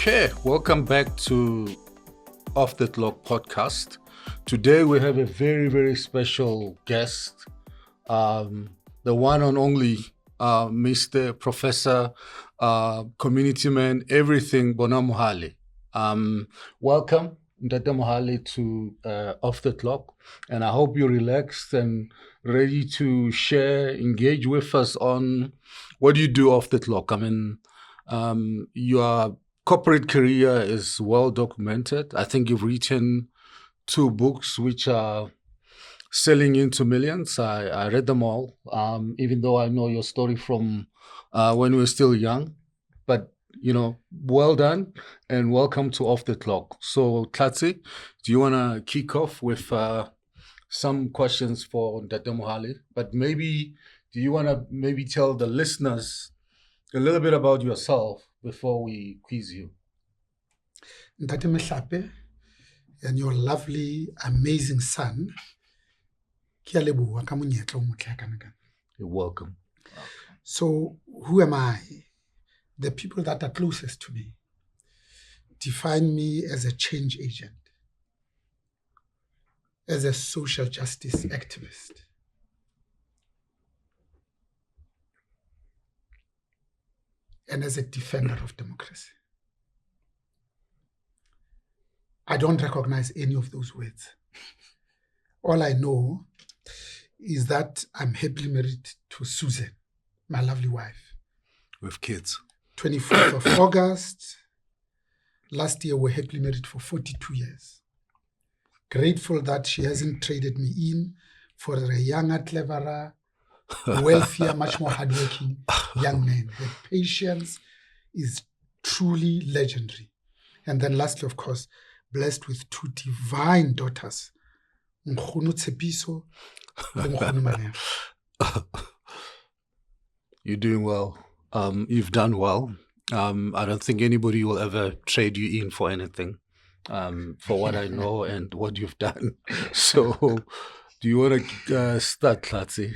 Okay, welcome back to Off the Clock podcast. Today we have a very, very special guest, the one and only Mr. Professor, community man, everything, Bonang Mohale. Welcome, Ndata Mohale, to Off the Clock, and I hope you're relaxed and ready to share, engage with us on what do you do off the clock. I mean, your corporate career is well documented. I think you've written 2 books which are selling into millions. I read them all, even though I know your story from when we were still young. But, well done and welcome to Off the Clock. So, Tlatsi, do you want to kick off with some questions for Ndata Mohale? But maybe, do you want to maybe tell the listeners a little bit about yourself before we quiz you? Ndate Mehlape and your lovely, amazing son. Ke a leboha ka monyetla o motle kana kana. You're welcome. So, who am I? The people that are closest to me define me as a change agent, as a social justice activist, and as a defender of democracy. I don't recognize any of those words. All I know is that I'm happily married to Susan, my lovely wife. With kids. 24th of August. Last year, we're happily married for 42 years. Grateful that she hasn't traded me in for a younger, cleverer, wealthier, much more hardworking young man. Her patience is truly legendary. And then lastly, of course, blessed with 2 divine daughters, Nkgono Tshepiso and Nkgono Malema. You're doing well. You've done well. I don't think anybody will ever trade you in for anything, for what I know and what you've done. So, do you want to start, Tlatsi?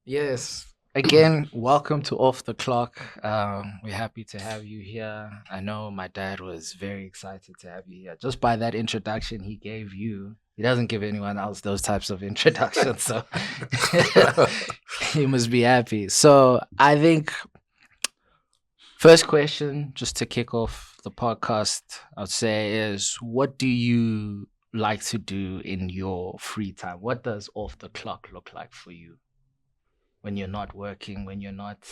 Yes. Again, welcome to Off the Clock. We're happy to have you here. I know my dad was very excited to have you here. Just by that introduction he gave you, he doesn't give anyone else those types of introductions, so he must be happy. So I think first question, just to kick off the podcast, I'd say is, what do you like to do in your free time? What does Off the Clock look like for you? When you're not working, when you're not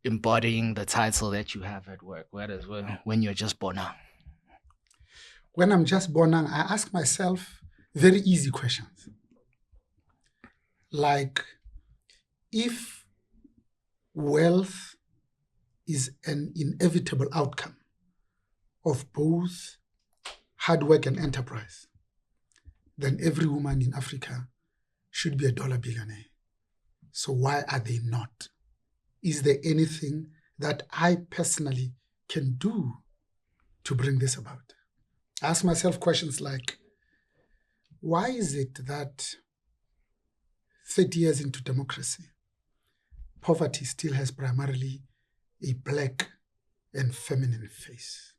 embodying the title that you have at work, when you're just Bonang? When I'm just Bonang, I ask myself very easy questions. Like, if wealth is an inevitable outcome of both hard work and enterprise, then every woman in Africa should be a dollar billionaire. So why are they not? Is there anything that I personally can do to bring this about? I ask myself questions like, why is it that 30 years into democracy, poverty still has primarily a black and feminine face?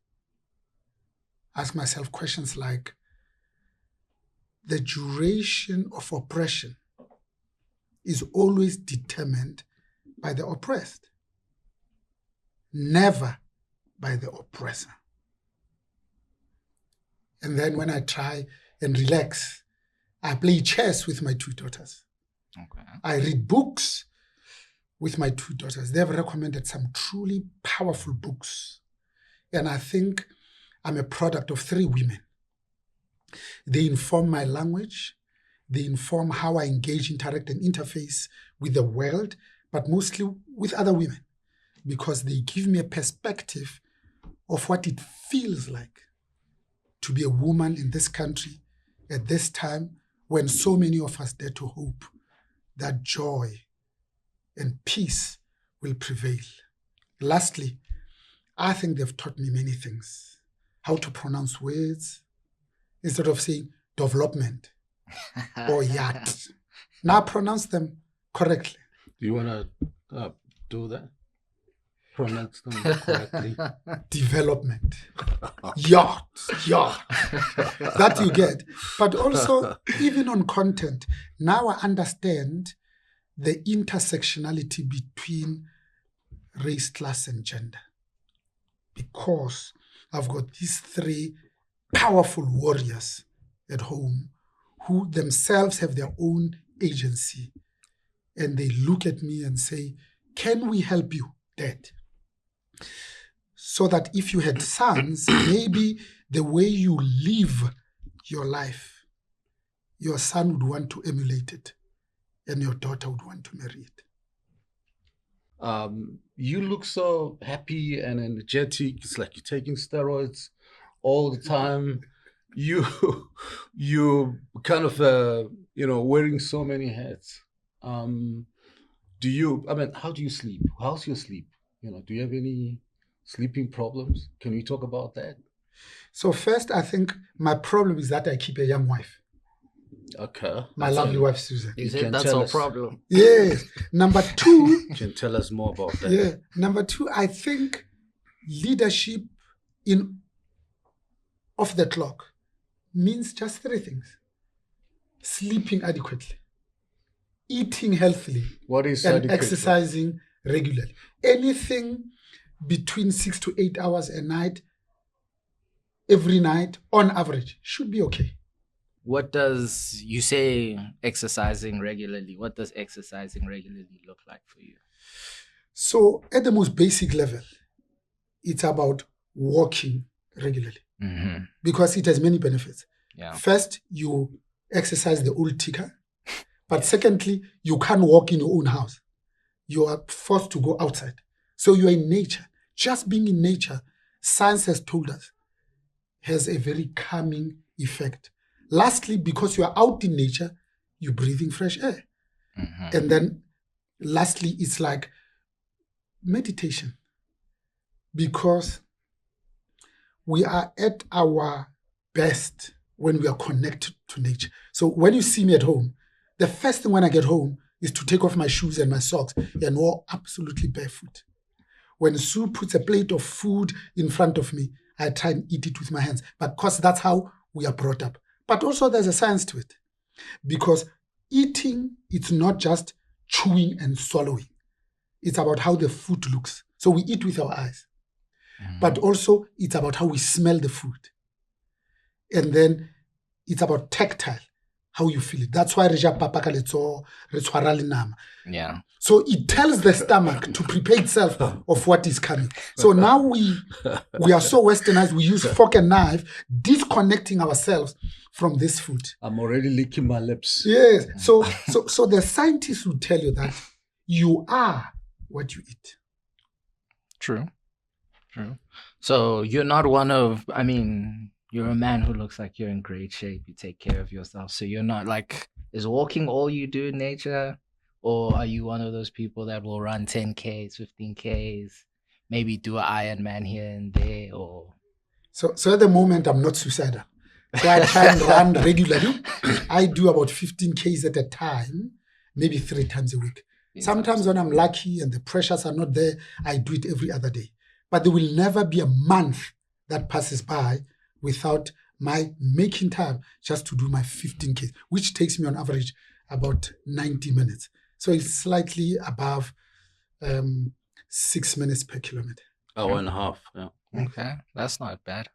Ask myself questions like, the duration of oppression is always determined by the oppressed, never by the oppressor. And then when I try and relax, I play chess with my 2 daughters. Okay. I read books with my 2 daughters. They have recommended some truly powerful books. And I think I'm a product of 3 women. They inform my language. They inform how I engage, interact, and interface with the world, but mostly with other women, because they give me a perspective of what it feels like to be a woman in this country at this time when so many of us dare to hope that joy and peace will prevail. Lastly, I think they've taught me many things. How to pronounce words instead of saying development or yacht. Now pronounce them correctly. Do you want to do that? pronounced them correctly. Development. Yacht. That you get. But also, even on content, now I understand the intersectionality between race, class, and gender. Because I've got these three powerful warriors at home who themselves have their own agency. And they look at me and say, can we help you, Dad? So that if you had sons, maybe the way you live your life, your son would want to emulate it, and your daughter would want to marry it. You look so happy and energetic. It's like you're taking steroids all the time. You kind of wearing so many hats. How do you sleep? How's your sleep? Do you have any sleeping problems? Can we talk about that? So first, I think my problem is that I keep a young wife. Okay. My lovely wife, Susan. You said that's our problem. Yes. Number two. Can you tell us more about that? Yeah. Number two, I think leadership off the clock means just three things: sleeping adequately, eating healthily, and exercising regularly. Anything between 6 to 8 hours a night, every night, on average, should be okay. What does, you say exercising regularly, what does exercising regularly look like for you? So at the most basic level, it's about walking regularly because it has many benefits. Yeah. First, you exercise the old ticker. But secondly, you can't walk in your own house. You are forced to go outside. So you're in nature. Just being in nature, science has told us, has a very calming effect. Lastly, because you are out in nature, you're breathing fresh air. And then lastly, it's like meditation. Because we are at our best when we are connected to nature. So when you see me at home, the first thing when I get home is to take off my shoes and my socks and walk absolutely barefoot. When Sue puts a plate of food in front of me, I try and eat it with my hands, because that's how we are brought up. But also there's a science to it, because eating, it's not just chewing and swallowing. It's about how the food looks. So we eat with our eyes, but also it's about how we smell the food. And then it's about tactile, how you feel it. That's why yeah. So it tells the stomach to prepare itself of what is coming. So now we are so westernized, we use fork and knife, disconnecting ourselves from this food. I'm already licking my lips. Yes. So the scientists will tell you that you are what you eat. True. So you're not you're a man who looks like you're in great shape. You take care of yourself. So you're not like, is walking all you do in nature? Or are you one of those people that will run 10Ks, 15Ks, maybe do an Ironman here and there? Or So at the moment, I'm not suicidal. So I try and run regularly. I do about 15 Ks at a time, maybe 3 times a week. Sometimes when I'm lucky and the pressures are not there, I do it every other day. But there will never be a month that passes by without my making time just to do my 15 Ks, which takes me on average about 90 minutes. So it's slightly above 6 minutes per kilometer. Hour and a half, yeah. Okay, that's not bad.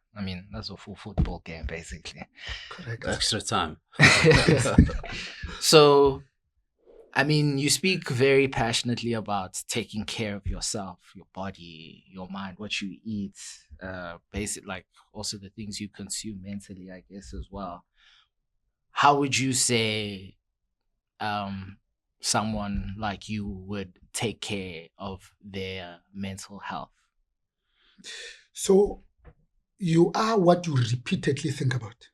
That's a full football game, basically. Correct. Extra time. So, you speak very passionately about taking care of yourself, your body, your mind, what you eat, also the things you consume mentally, I guess, as well. How would you say someone like you would take care of their mental health? So you are what you repeatedly think about.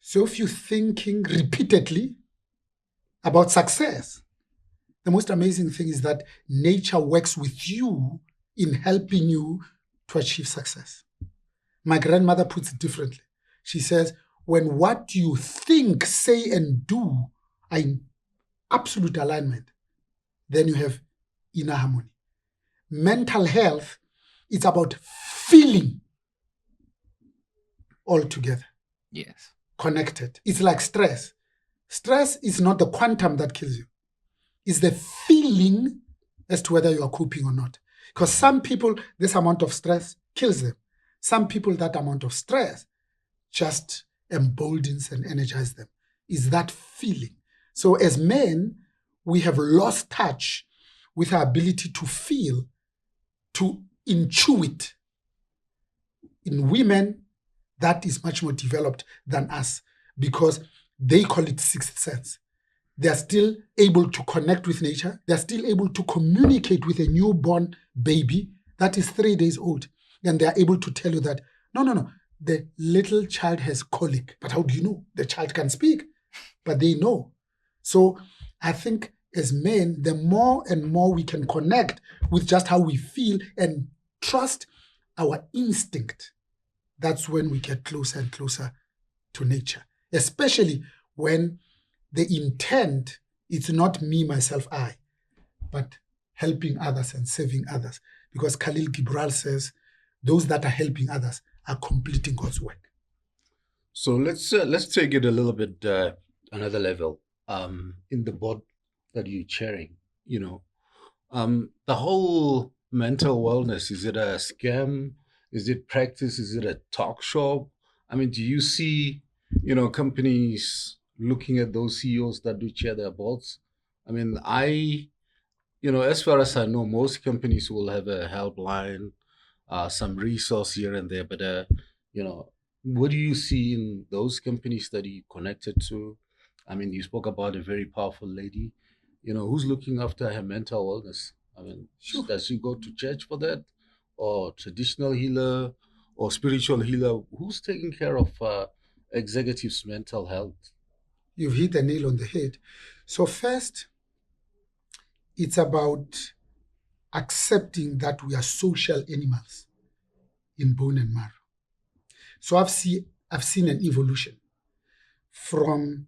So if you're thinking repeatedly about success, the most amazing thing is that nature works with you in helping you to achieve success. My grandmother puts it differently. She says, when what you think, say, and do are in absolute alignment, then you have inner harmony. mental health is about feeling all together, Yes. connected. It's like stress. Stress is not the quantum that kills you. It's the feeling as to whether you are coping or not. Because some people, this amount of stress kills them. Some people, that amount of stress just emboldens and energizes them. Is that feeling. So as men, we have lost touch with our ability to feel, to intuit. In women, that is much more developed than us because they call it sixth sense. They are still able to connect with nature. They are still able to communicate with a newborn baby that is 3 days old. And they are able to tell you that, no, the little child has colic. But how do you know? The child can speak, but they know. So I think as men, the more and more we can connect with just how we feel and trust our instinct, that's when we get closer and closer to nature, especially when the intent is not me, myself, I, but helping others and serving others. Because Khalil Gibran says, those that are helping others are completing God's work. So let's take it a little bit another level. In the board that you're chairing, the whole mental wellness, is it a scam? Is it practice? Is it a talk shop? I mean, do you see, companies looking at those CEOs that do chair their boards? I mean, as far as I know, most companies will have a helpline, some resource here and there, but what do you see in those companies that you connected to? I mean, you spoke about a very powerful lady, who's looking after her mental wellness. I mean, Sure. does she go to church for that, or traditional healer, or spiritual healer? Who's taking care of executives' mental health? You've hit the nail on the head. So first, it's about accepting that we are social animals in bone and marrow. So I've seen an evolution from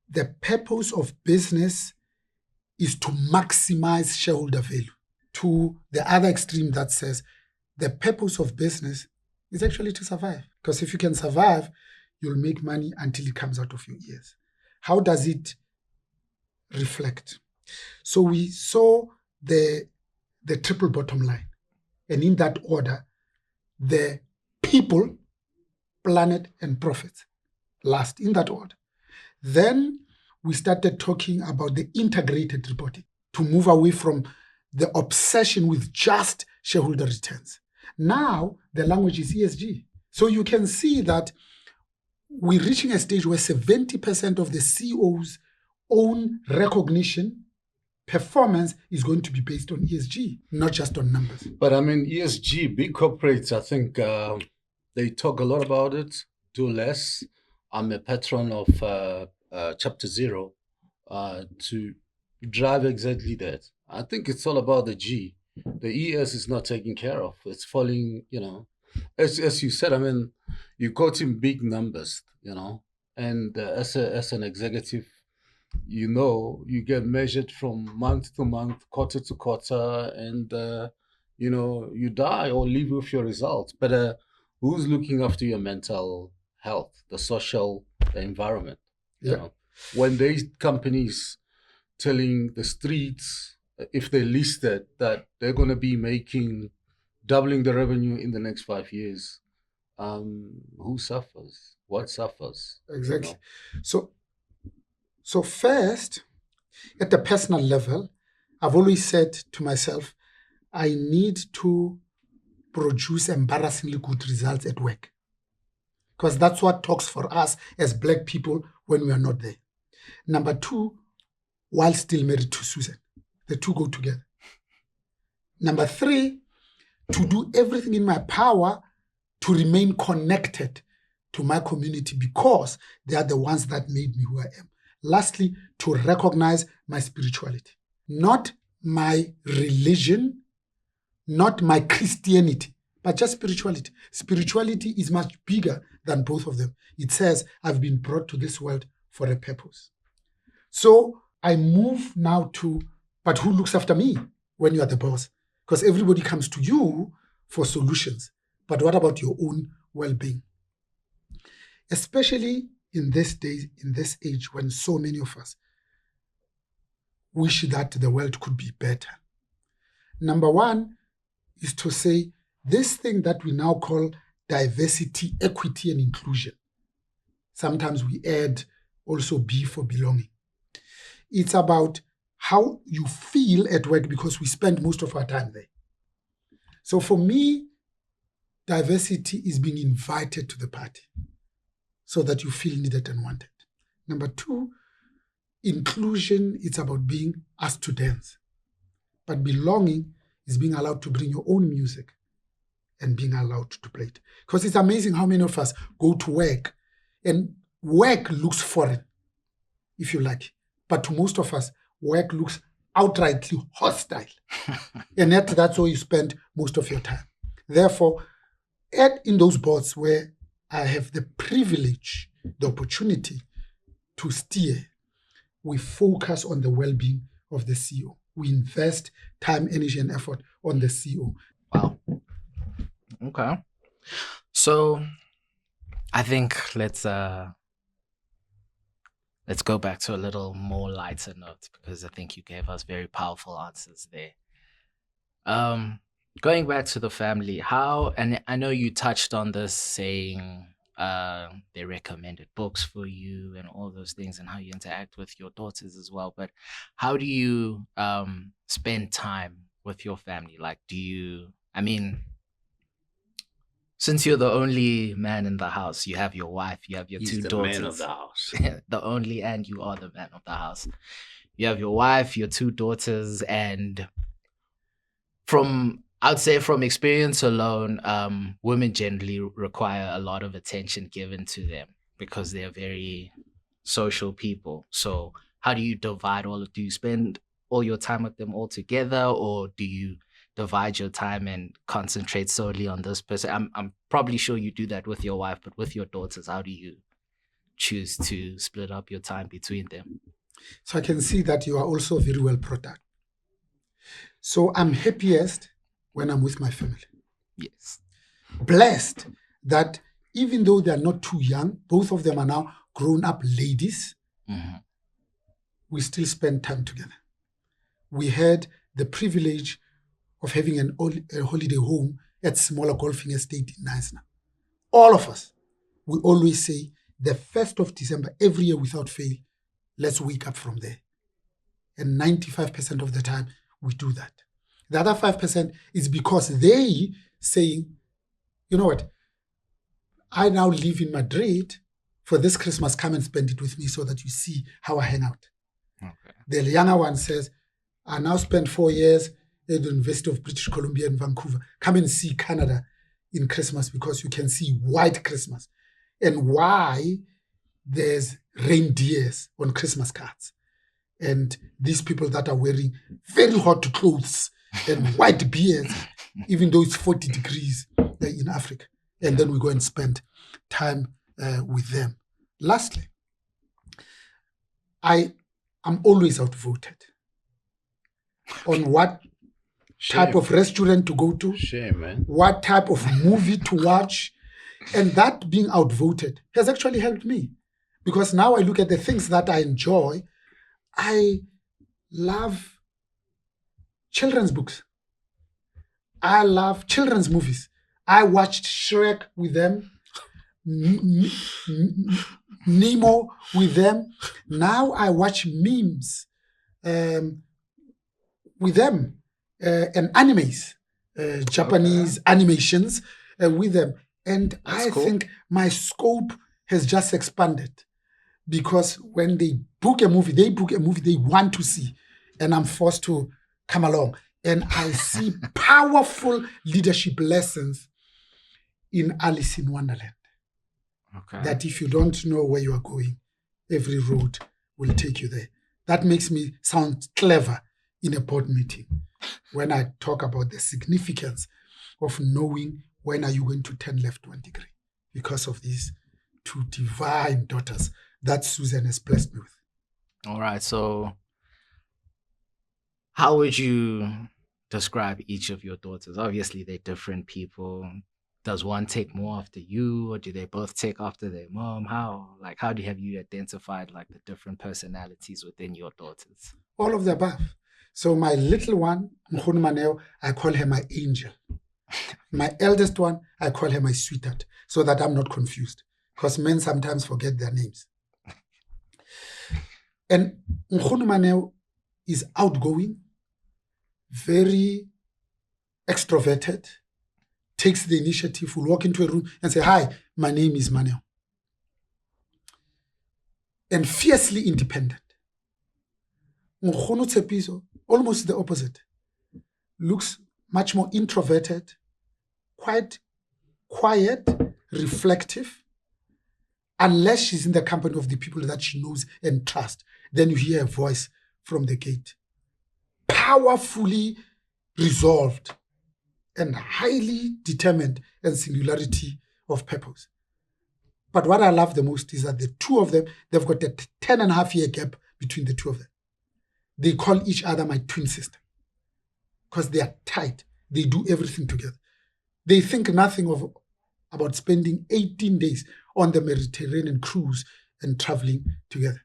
the purpose of business is to maximize shareholder value to the other extreme that says the purpose of business is actually to survive. Because if you can survive, you'll make money until it comes out of your ears. How does it reflect? So we saw the triple bottom line. And in that order, the people, planet, and profit. Last, in that order. Then we started talking about the integrated reporting to move away from the obsession with just shareholder returns. Now, the language is ESG. So you can see that we're reaching a stage where 70% of the CEO's own recognition, performance is going to be based on ESG, not just on numbers. But I mean, ESG, big corporates, I think they talk a lot about it, do less. I'm a patron of Chapter Zero to drive exactly that. I think it's all about the G. The ES is not taken care of. It's falling, as you said. I mean, you quoting big numbers, and as an executive, you get measured from month to month, quarter to quarter, and you die or live with your results. But who's looking after your mental health, the social, the environment? Yeah. When these companies telling the streets, if they listed, that they're going to be making doubling the revenue in the next 5 years, who suffers? What suffers? Exactly. So first, at the personal level, I've always said to myself, I need to produce embarrassingly good results at work. Because that's what talks for us as Black people when we are not there. Number two, while still married to Susan. The two go together. Number three, to do everything in my power to remain connected to my community because they are the ones that made me who I am. Lastly, to recognize my spirituality, not my religion, not my Christianity, but just spirituality. Spirituality is much bigger than both of them. It says, I've been brought to this world for a purpose. So I move now to, but who looks after me when you are the boss? Because everybody comes to you for solutions. But what about your own well-being? Especially in this day, in this age, when so many of us wish that the world could be better. Number one is to say this thing that we now call diversity, equity, and inclusion. Sometimes we add also B for belonging. It's about how you feel at work because we spend most of our time there. So for me, diversity is being invited to the party so that you feel needed and wanted. Number two, inclusion, it's about being asked to dance. But belonging is being allowed to bring your own music and being allowed to play it. Because it's amazing how many of us go to work and work looks foreign, if you like. But to most of us, work looks outrightly hostile. And yet that's where you spend most of your time. Therefore, in those boards where I have the privilege, the opportunity to steer, we focus on the well-being of the CEO. We invest time, energy, and effort on the CEO. Wow. Okay. So I think let's go back to a little more lighter note, because I think you gave us very powerful answers there. Going back to the family, and I know you touched on this, saying they recommended books for you and all those things, and how you interact with your daughters as well. But how do you spend time with your family? Like, since you're the only man in the house, you have your wife, you have your He's two the daughters. man of the house. The only, and you are the man of the house. You have your wife, your two daughters, and I'd say from experience alone, women generally require a lot of attention given to them because they're very social people. So how do you divide do you spend all your time with them all together, or do you divide your time and concentrate solely on this person? I'm probably sure you do that with your wife, but with your daughters, how do you choose to split up your time between them? So I can see that you are also very well productive. So I'm happiest when I'm with my family. Yes. Blessed that even though they are not too young, both of them are now grown-up ladies, we still spend time together. We had the privilege of having a holiday home at smaller golfing estate in Knysna. All of us, we always say the 1st of December, every year without fail, let's wake up from there. And 95% of the time, we do that. The other 5% is because they saying, you know what, I now live in Madrid. For this Christmas, come and spend it with me so that you see how I hang out. Okay. The younger one says, I now spent 4 years at the University of British Columbia in Vancouver. Come and see Canada in Christmas because you can see white Christmas and why there's reindeers on Christmas cards. And these people that are wearing very hot clothes and white beards, even though it's 40 degrees in Africa. And then we go and spend time with them. Lastly, I'm always outvoted on what type of restaurant to go to, Shame, man. what type of movie to watch. And that being outvoted has actually helped me, because now I look at the things that I enjoy. I love children's books. I love children's movies. I watched Shrek with them, Nemo with them. Now I watch memes with them and animes, Japanese animations with them. And That's I cool. think my scope has just expanded, because when they book a movie they want to see, and I'm forced to come along. And I see powerful leadership lessons in Alice in Wonderland. Okay. That if you don't know where you are going, every road will take you there. That makes me sound clever in a board meeting when I talk about the significance of knowing when are you going to turn left 1 degree, because of these two divine daughters that Susan has blessed me with. All right. So how would you describe each of your daughters? Obviously, they're different people. Does one take more after you, or do they both take after their mom? How do you have you identified like the different personalities within your daughters? All of the above. So my little one, Nkgono Maneo, I call her my angel. My eldest one, I call her my sweetheart, so that I'm not confused, because men sometimes forget their names. And Nkgono Maneo is outgoing, very extroverted, takes the initiative, will walk into a room and say, "Hi, my name is Maneo." And fiercely independent. Nkgono Tshepiso, almost the opposite, looks much more introverted, quite quiet, reflective, unless she's in the company of the people that she knows and trusts. Then you hear a voice from the gate. Powerfully resolved and highly determined and singularity of purpose. But what I love the most is that the two of them, they've got a 10.5-year gap between the two of them. They call each other my twin sister because they are tight. They do everything together. They think nothing about spending 18 days on the Mediterranean cruise and traveling together.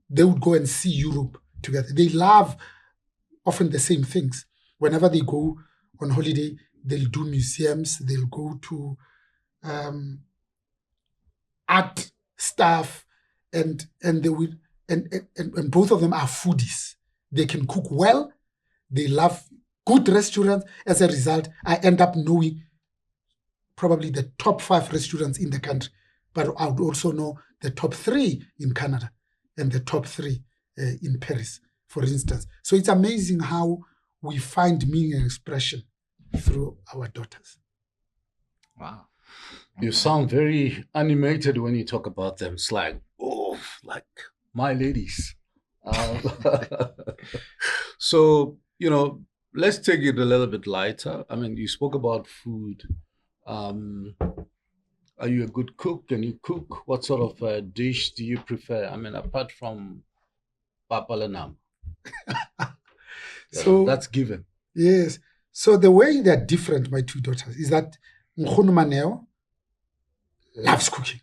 They would go and see Europe together. They love often the same things. Whenever they go on holiday, they'll do museums, they'll go to art stuff, and they will, and both of them are foodies. They can cook well, they love good restaurants. As a result, I end up knowing probably the top 5 restaurants in the country, but I would also know the top 3 in Canada and the top 3 in Paris, for instance. So it's amazing how we find meaning and expression through our daughters. Wow. You sound very animated when you talk about them. It's like, oh, like my ladies. So, let's take it a little bit lighter. I mean, you spoke about food. Are you a good cook? Can you cook? What sort of dish do you prefer? I mean, apart from papalanam. So that's given. Yes. So the way they're different, my two daughters, is that Nkgono Maneo loves cooking.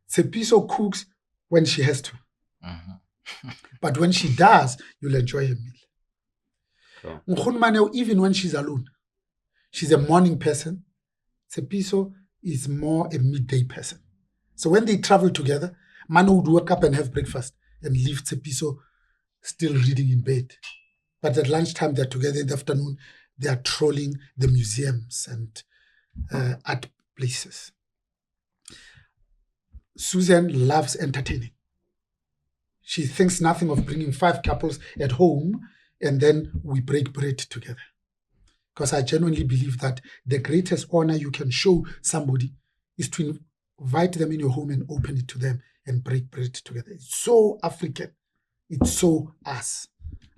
Tshepiso cooks when she has to. But when she does, you'll enjoy her meal. Sure. Nkgono Maneo, even when she's alone, she's a morning person. Tshepiso is more a midday person. So when they travel together, Mano would wake up and have breakfast and leave Tshepiso still reading in bed. But at lunchtime, they're together. In the afternoon, they are trolling the museums and art places. Susan loves entertaining. She thinks nothing of bringing 5 couples at home and then we break bread together. Because I genuinely believe that the greatest honor you can show somebody is to invite them in your home and open it to them and break bread together. It's so African. It's so us.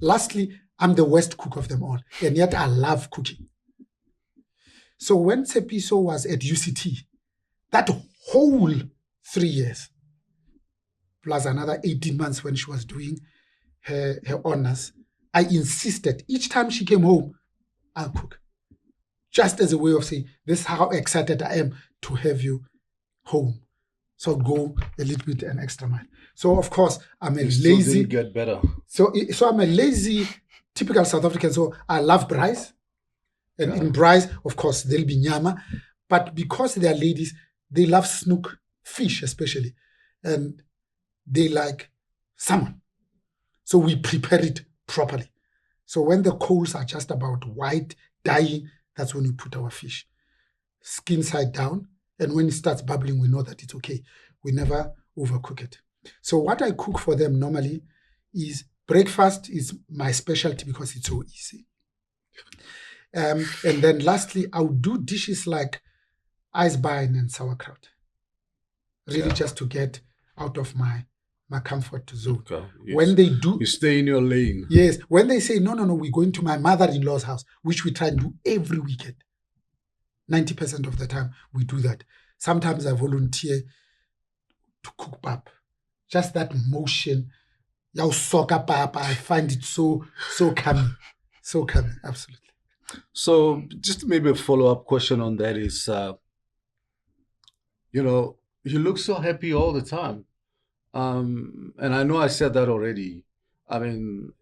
Lastly, I'm the worst cook of them all, and yet I love cooking. So when Tshepiso was at UCT, that whole 3 years, plus another 18 months when she was doing her honors, I insisted each time she came home, I'll cook. Just as a way of saying, this is how excited I am to have you home. So go a little bit an extra mile. So of course, I'm a Still lazy. didn't get better. So I'm a lazy, typical South African. So I love braais. And in braais, of course, there'll be nyama. But because they are ladies, they love snook, fish especially. And they like salmon. So we prepare it properly. So when the coals are just about white, dying, that's when we put our fish. Skin side down. And when it starts bubbling, we know that it's okay. We never overcook it. So what I cook for them normally is breakfast is my specialty because it's so easy. And then lastly, I would do dishes like icebein and sauerkraut. Really just to get out of my comfort zone. Okay. Yes. When they do... You stay in your lane. Yes. When they say, no, we're going to my mother-in-law's house, which we try and do every weekend. 90% of the time, we do that. Sometimes I volunteer to cook pap. Just that motion, I find it so calming. So coming, absolutely. So just maybe a follow-up question on that is, you look so happy all the time. And I know I said that already. I mean,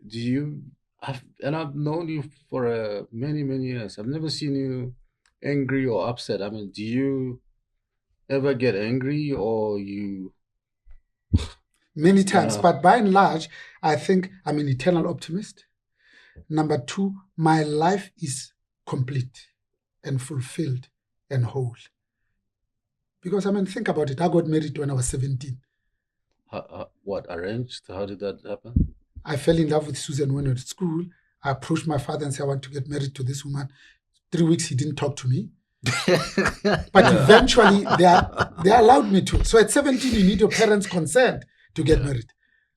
and I've known you for many, many years. I've never seen you angry or upset. I mean, do you ever get angry or Many times, uh, but by and large, I think I'm an eternal optimist. Number two, my life is complete and fulfilled and whole. Because, I mean, think about it. I got married when I was 17. what, arranged? How did that happen? I fell in love with Susan when I was at school. I approached my father and said, I want to get married to this woman. 3 weeks, he didn't talk to me. But eventually, they allowed me to. So at 17, you need your parents' consent to get married.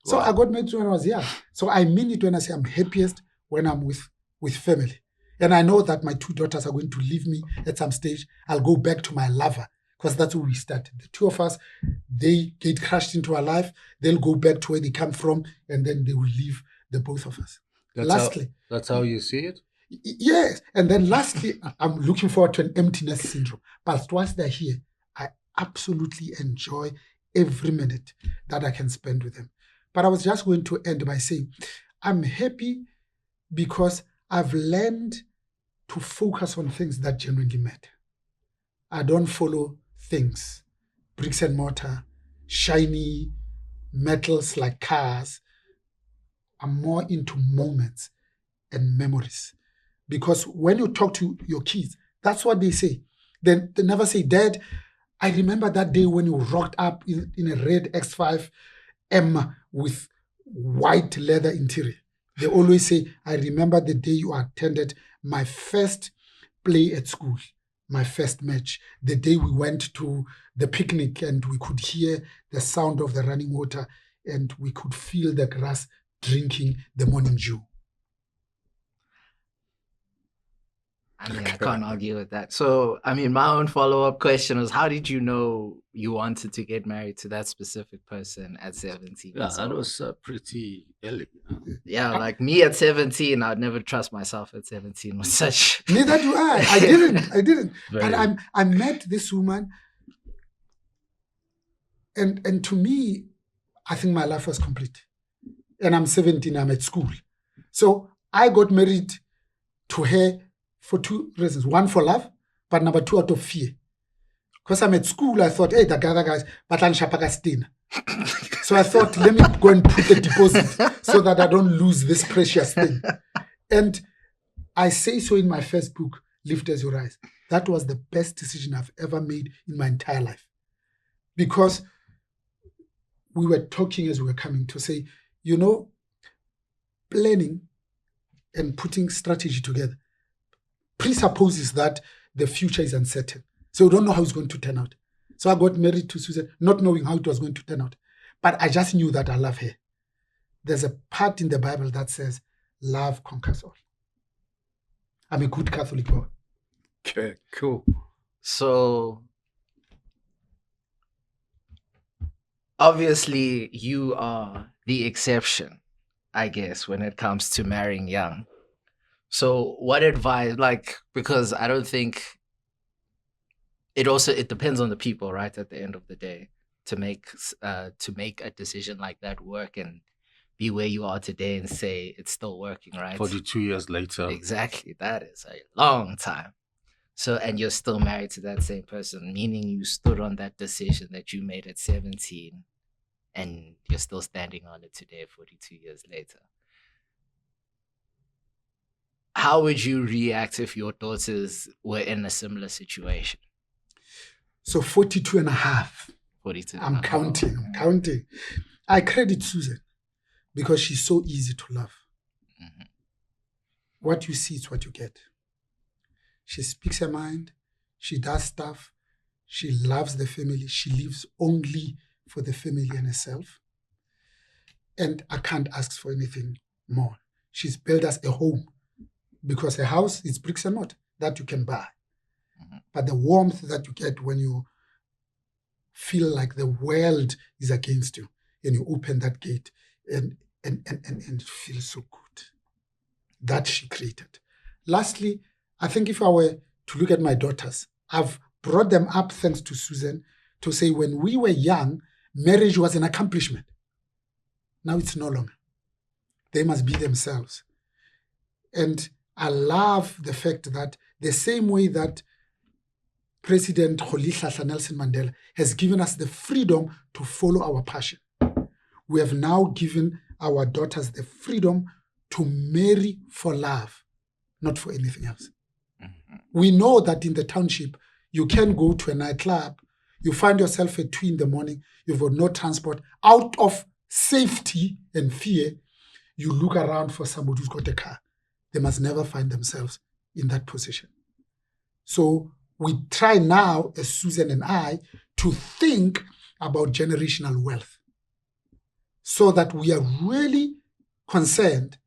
So I got married when I was young. So I mean it when I say I'm happiest when I'm with family. And I know that my 2 daughters are going to leave me at some stage. I'll go back to my lover because that's where we started. The 2 of us, they get crushed into our life. They'll go back to where they come from, and then they will leave the both of us. That's how you see it? Yes. And then lastly, I'm looking forward to an emptiness syndrome. But once they're here, I absolutely enjoy every minute that I can spend with them. But I was just going to end by saying, I'm happy because I've learned to focus on things that genuinely matter. I don't follow things, bricks and mortar, shiny metals like cars. I'm more into moments and memories. Because when you talk to your kids, that's what they say. They never say, Dad, I remember that day when you rocked up in a red X5 M with white leather interior. They always say, I remember the day you attended my first play at school, my first match, the day we went to the picnic and we could hear the sound of the running water and we could feel the grass drinking the morning dew. I mean, I can't argue with that. So, I mean, my own follow-up question was, how did you know you wanted to get married to that specific person at 17? Yeah, that was pretty early. Yeah, like me at 17, I'd never trust myself at 17 with such. Neither do I. I didn't. But I met this woman, and to me, I think my life was complete. And I'm 17, I'm at school. So I got married to her for 2 reasons. One, for love, but number 2, out of fear. Because I'm at school, I thought, hey, the other guys, so I thought, let me go and put the deposit so that I don't lose this precious thing. And I say so in my first book, Lift As You Rise. That was the best decision I've ever made in my entire life. Because we were talking as we were coming to say, planning and putting strategy together presupposes that the future is uncertain. So we don't know how it's going to turn out. So I got married to Susan, not knowing how it was going to turn out. But I just knew that I love her. There's a part in the Bible that says, love conquers all. I'm a good Catholic boy. Okay, cool. So, obviously, you are the exception, I guess, when it comes to marrying young. So what advice, because I don't think it depends on the people, right? At the end of the day, to make a decision like that work and be where you are today and say it's still working, right? 42 years later. Exactly. That is a long time. So, and you're still married to that same person, meaning you stood on that decision that you made at 17 and you're still standing on it today, 42 years later. How would you react if your daughters were in a similar situation? So 42 and a half. 42. I'm counting. I credit Susan because she's so easy to love. Mm-hmm. What you see is what you get. She speaks her mind. She does stuff. She loves the family. She lives only for the family and herself. And I can't ask for anything more. She's built us a home because a house is bricks and mortar that you can buy. Mm-hmm. But the warmth that you get when you feel like the world is against you and you open that gate and it feels so good. that she created. Lastly, I think if I were to look at my daughters, I've brought them up, thanks to Susan, to say when we were young, marriage was an accomplishment. Now it's no longer. They must be themselves. And I love the fact that the same way that President Rolihlahla Nelson Mandela has given us the freedom to follow our passion, we have now given our daughters the freedom to marry for love, not for anything else. Mm-hmm. We know that in the township, you can go to a nightclub, you find yourself at 2 a.m, you've got no transport. Out of safety and fear, you look around for somebody who's got a car. They must never find themselves in that position. So we try now, as Susan and I, to think about generational wealth so that we are really concerned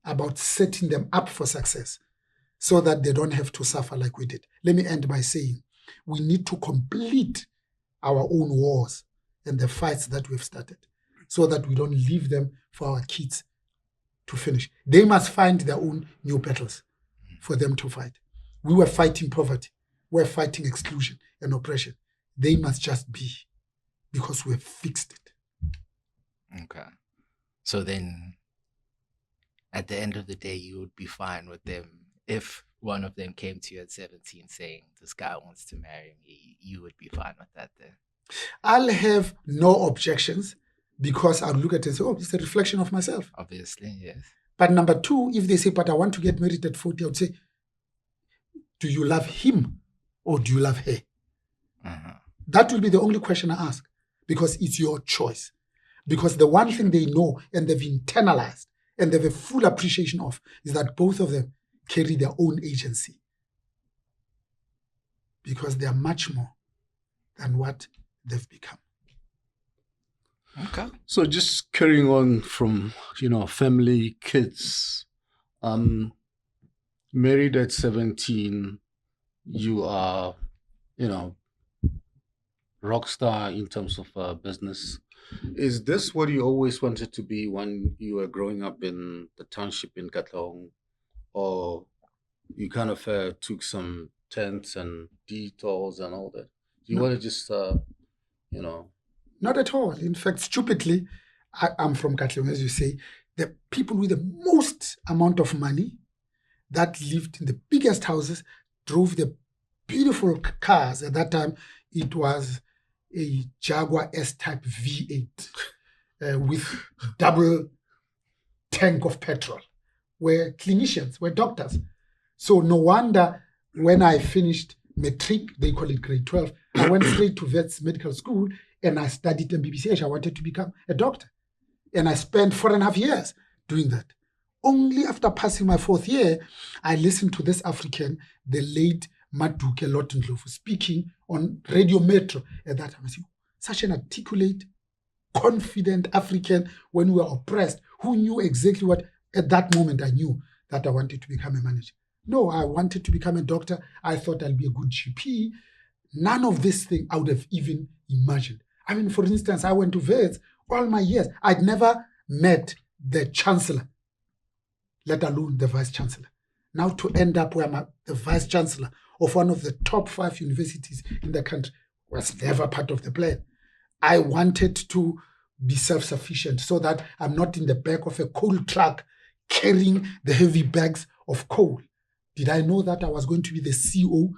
about setting them up for success so that they don't have to suffer like we did. Let me end by saying we need to complete our own wars and the fights that we've started so that we don't leave them for our kids to finish. They must find their own new battles for them to fight. We were fighting poverty. We're fighting exclusion and oppression. They must just be, because we've fixed it. Okay. So then, at the end of the day, you would be fine with them if one of them came to you at 17 saying, this guy wants to marry me, you would be fine with that then? I'll have no objections because I'll look at it and say, oh, it's a reflection of myself. Obviously, yes. But number two, if they say, but I want to get married at 40, I would say, do you love him or do you love her? Uh-huh. That will be the only question I ask, because it's your choice. Because the one thing they know and they've internalized and they have a full appreciation of is that both of them carry their own agency. Because they are much more than what they've become. Okay. So just carrying on from, family, kids, married at 17, you are, rock star in terms of business. Is this what you always wanted to be when you were growing up in the township in Katlehong? Or you kind of took some tents and detours and all that? You want to just, Not at all. In fact, stupidly, I'm from Katlehong, as you say. The people with the most amount of money that lived in the biggest houses drove the beautiful cars. At that time, it was a Jaguar S-Type V8 with double tank of petrol. Were clinicians, were doctors. So no wonder when I finished matric, they call it grade 12, I went straight to Vets Medical School and I studied MBBCH. I wanted to become a doctor. And I spent 4.5 years doing that. Only after passing my 4th year, I listened to this African, the late Maduke Lotendlofu, speaking on Radio Metro. At that time, I said, such an articulate, confident African when we were oppressed, who knew exactly what, at that moment I knew that I wanted to become a manager. No, I wanted to become a doctor. I thought I'll be a good GP. None of this thing I would have even imagined. I mean, for instance, I went to Wits all my years. I'd never met the chancellor, let alone the vice chancellor. Now to end up where I'm the vice chancellor of one of the top 5 universities in the country was never part of the plan. I wanted to be self-sufficient so that I'm not in the back of a coal truck carrying the heavy bags of coal. Did I know that I was going to be the CEO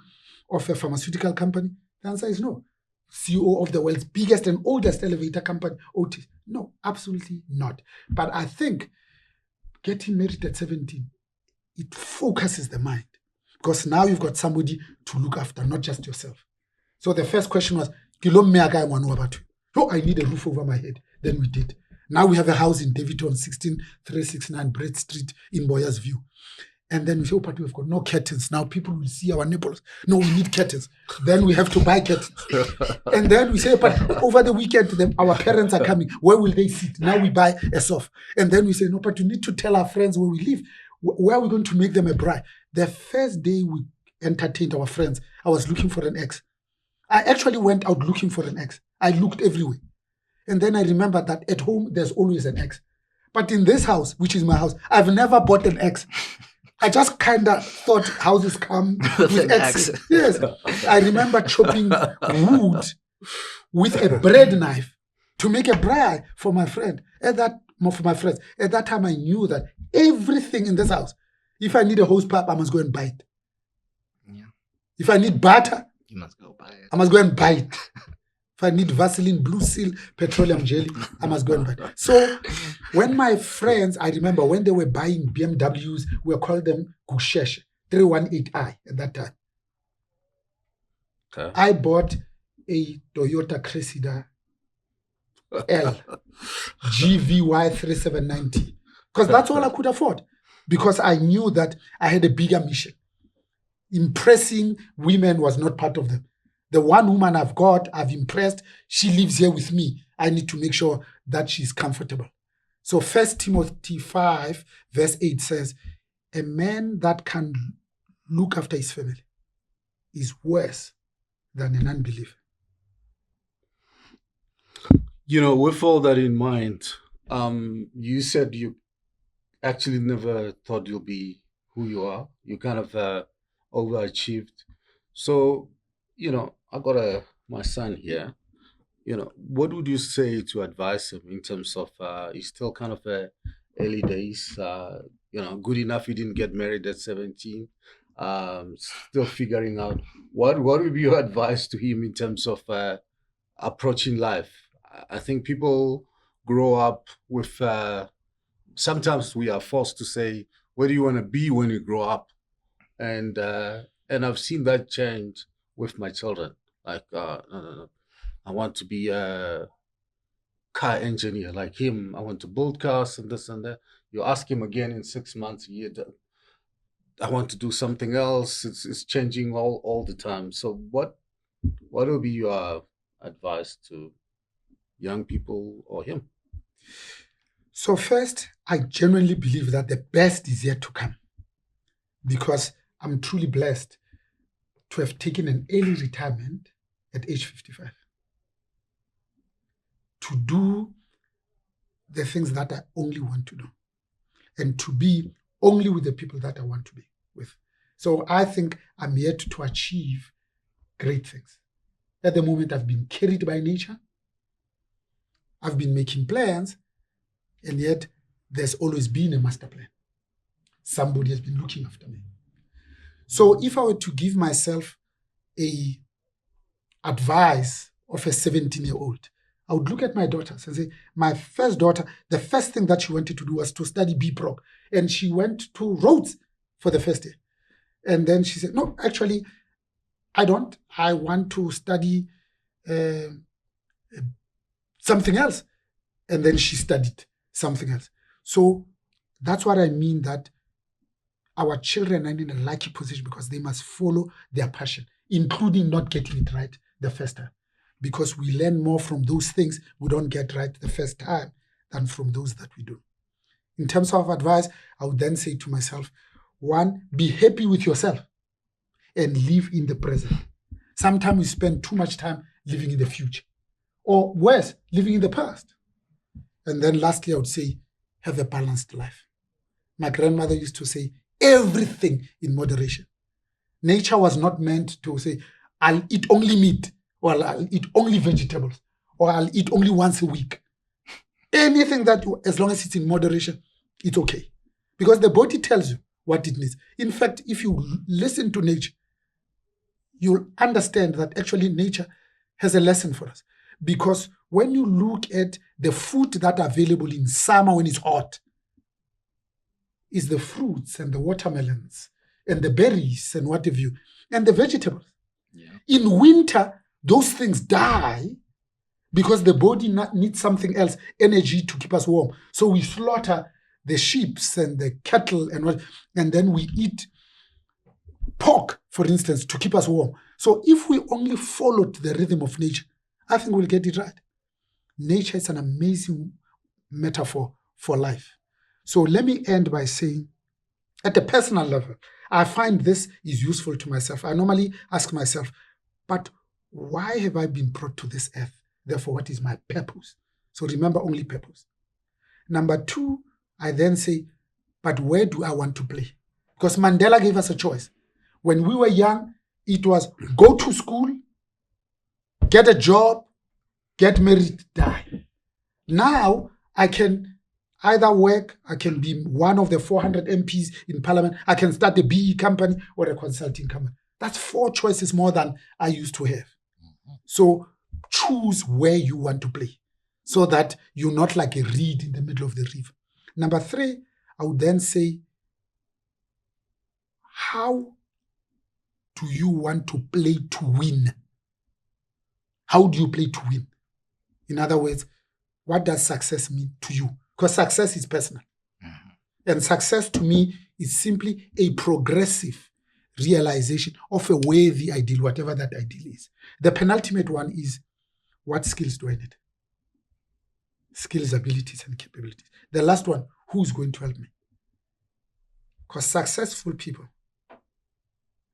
of a pharmaceutical company? The answer is no. CEO of the world's biggest and oldest elevator company, Otis? No, absolutely not. But I think getting married at 17, it focuses the mind, because now you've got somebody to look after, not just yourself. So the first question was, oh, I need a roof over my head. Then we did. Now we have a house in Davidton, 16369 Brett Street in Boyers View. And then we say, oh, but we've got no curtains. Now people will see our nipples. No, we need curtains. Then we have to buy curtains. And then we say, but over the weekend, our parents are coming. Where will they sit? Now we buy a sofa. And then we say, no, but you need to tell our friends where we live. Where are we going to make them a bride? The first day we entertained our friends, I was looking for an ex. I actually went out looking for an ex. I looked everywhere. And then I remembered that at home, there's always an ex. But in this house, which is my house, I've never bought an axe. I just kind of thought houses come with axes. Yes. I remember chopping wood with a bread knife to make a braai for my friend. For my friends. At that time, I knew that everything in this house, if I need a hose pipe, I must go and buy it. Yeah. If I need butter, You must go buy it. I must go and buy it. If I need Vaseline, Blue Seal, petroleum jelly, I must go and buy it. So when my friends, I remember when they were buying BMWs, we called them Gusheshe, 318i at that time. Okay. I bought a Toyota Cressida L GVY 3790 because that's all I could afford, because I knew that I had a bigger mission. Impressing women was not part of them. The one woman I've impressed, she lives here with me. I need to make sure that she's comfortable. So 1 Timothy 5 verse 8 says, a man that can look after his family is worse than an unbeliever. With all that in mind, you said you actually never thought you'll be who you are. You kind of overachieved. So, I got my son here. What would you say to advise him in terms of he's still kind of early days? Good enough he didn't get married at 17. Still figuring out what would be your advice to him in terms of approaching life. I think people grow up with. Sometimes we are forced to say, "Where do you want to be when you grow up?" And I've seen that change with my children. Like, no. I want to be a car engineer like him. I want to build cars and this and that. You ask him again in 6 months, a year, I want to do something else. It's changing all the time. So what will be your advice to young people or him? So first, I genuinely believe that the best is yet to come, because I'm truly blessed to have taken an early retirement at age 55 to do the things that I only want to do and to be only with the people that I want to be with. So I think I'm yet to achieve great things. At the moment, I've been carried by nature. I've been making plans, and yet there's always been a master plan. Somebody has been looking after me. So if I were to give myself a advice of a 17-year-old, I would look at my daughters and say, my first daughter, the first thing that she wanted to do was to study B.Proc. And she went to Rhodes for the first year. And then she said, no, actually, I don't. I want to study something else. And then she studied something else. So that's what I mean, that our children are in a lucky position because they must follow their passion, including not getting it right the first time. Because we learn more from those things we don't get right the first time than from those that we do. In terms of advice, I would then say to myself, one, be happy with yourself and live in the present. Sometimes we spend too much time living in the future, or worse, living in the past. And then lastly, I would say, have a balanced life. My grandmother used to say, everything in moderation. Nature was not meant to say, I'll eat only meat, or I'll eat only vegetables, or I'll eat only once a week. Anything that, as long as it's in moderation, it's okay. Because the body tells you what it needs. In fact, if you listen to nature, you'll understand that actually nature has a lesson for us. Because when you look at the food that are available in summer when it's hot, is the fruits and the watermelons and the berries and what have you, and the vegetables. Yeah. In winter, those things die because the body needs something else, energy to keep us warm. So we slaughter the sheep and the cattle and then we eat pork, for instance, to keep us warm. So if we only followed the rhythm of nature, I think we'll get it right. Nature is an amazing metaphor for life. So let me end by saying, at a personal level, I find this is useful to myself. I normally ask myself, but why have I been brought to this earth? Therefore, what is my purpose? So remember only purpose. Number two, I then say, but where do I want to play? Because Mandela gave us a choice. When we were young, it was go to school, get a job, get married, die. Now I can either work, I can be one of the 400 MPs in parliament, I can start a BE company or a consulting company. That's 4 choices more than I used to have. So choose where you want to play so that you're not like a reed in the middle of the river. Number 3, I would then say, how do you want to play to win? How do you play to win? In other words, what does success mean to you? Because success is personal. And success to me is simply a progressive realization of a worthy ideal, whatever that ideal is. The penultimate one is, what skills do I need? Skills, abilities, and capabilities. The last one, who's going to help me? Because successful people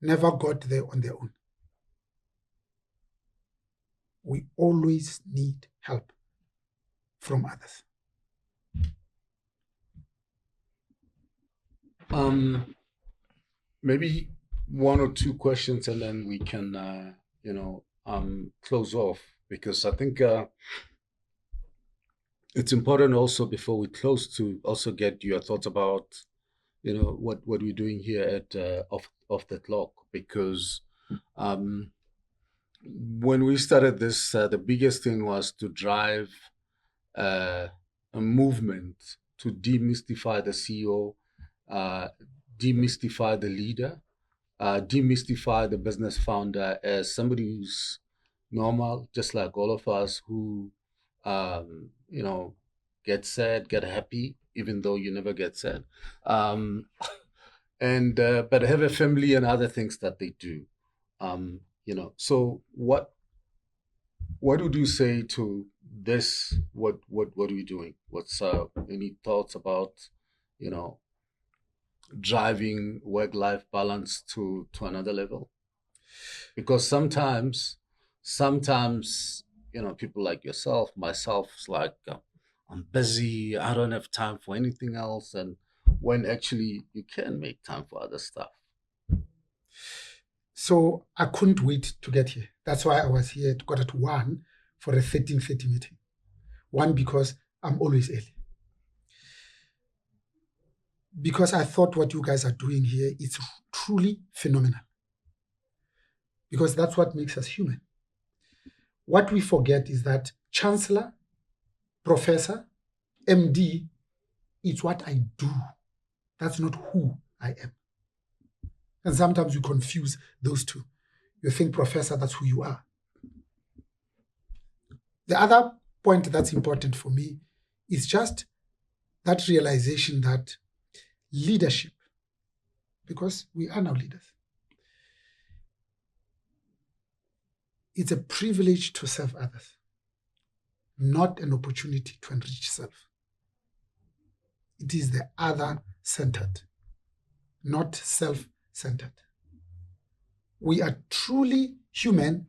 never got there on their own. We always need help from others. Maybe 1 or 2 questions, and then we can, close off, because I think it's important also, before we close, to also get your thoughts about, what we're doing here at off the clock, because when we started this, the biggest thing was to drive a movement to demystify the CEO, demystify the leader, demystify the business founder as somebody who's normal, just like all of us, who, get sad, get happy, even though you never get sad, and but have a family and other things that they do. So what would you say to this? What are we doing? What's any thoughts about, driving work-life balance to another level? Because sometimes people like yourself, myself, is like, I'm busy, I don't have time for anything else, and when actually you can make time for other stuff. So I couldn't wait to get here. That's why I was here at 1:15 for a 13:30 meeting. 1, because I'm always early. Because I thought what you guys are doing here is truly phenomenal. Because that's what makes us human. What we forget is that chancellor, professor, MD, it's what I do. That's not who I am. And sometimes you confuse those two. You think professor, that's who you are. The other point that's important for me is just that realization that leadership, because we are now leaders, it's a privilege to serve others, not an opportunity to enrich self. It is the other-centered, not self-centered. We are truly human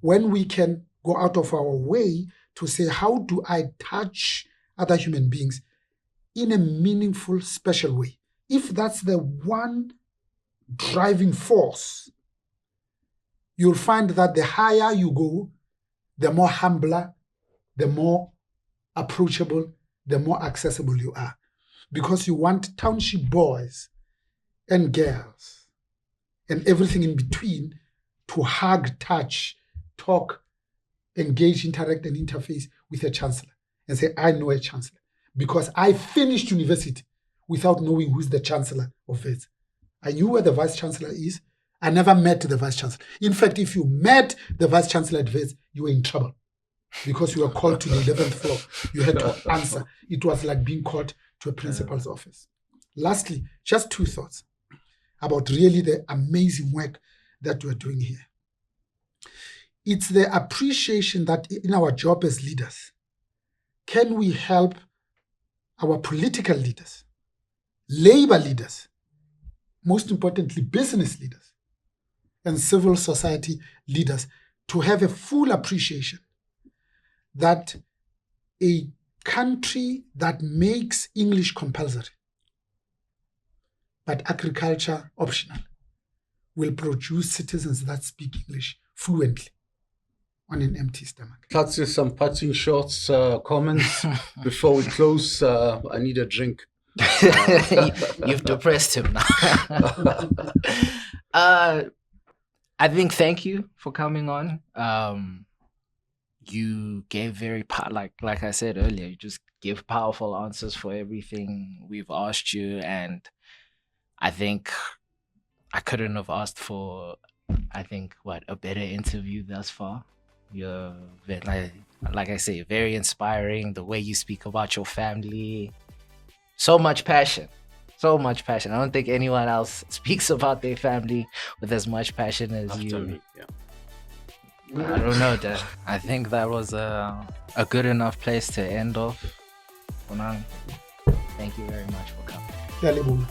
when we can go out of our way to say, how do I touch other human beings in a meaningful, special way? If that's the one driving force, you'll find that the higher you go, the more humbler, the more approachable, the more accessible you are. Because you want township boys and girls and everything in between to hug, touch, talk, engage, interact, and interface with a chancellor and say, I know a chancellor. Because I finished university without knowing who's the chancellor of it. I knew where the vice chancellor is. I never met the vice chancellor. In fact, if you met the vice chancellor at Wits, you were in trouble because you were called to the 11th floor. You had to answer. It was like being called to a principal's office. Lastly, just 2 thoughts about really the amazing work that we're doing here. It's the appreciation that in our job as leaders, can we help our political leaders, labor leaders, most importantly, business leaders, and civil society leaders to have a full appreciation that a country that makes English compulsory, but agriculture optional, will produce citizens that speak English fluently on an empty stomach. That's just some parting shots, comments before we close. I need a drink. You've depressed him now. I think thank you for coming on. You gave very like I said earlier, you just give powerful answers for everything we've asked you, and I think I couldn't have asked for a better interview thus far. You're like I say, very inspiring. The way you speak about your family, so much passion. I don't think anyone else speaks about their family with as much passion as After you. me, yeah. I don't know, Dad. I think that was a good enough place to end off. Bonang, thank you very much for coming. Thank you.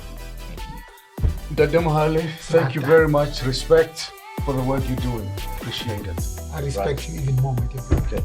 Dada Mohale, thank you very much. Respect for the work you're doing. Appreciate it. I respect you even more, my dear brother. Okay.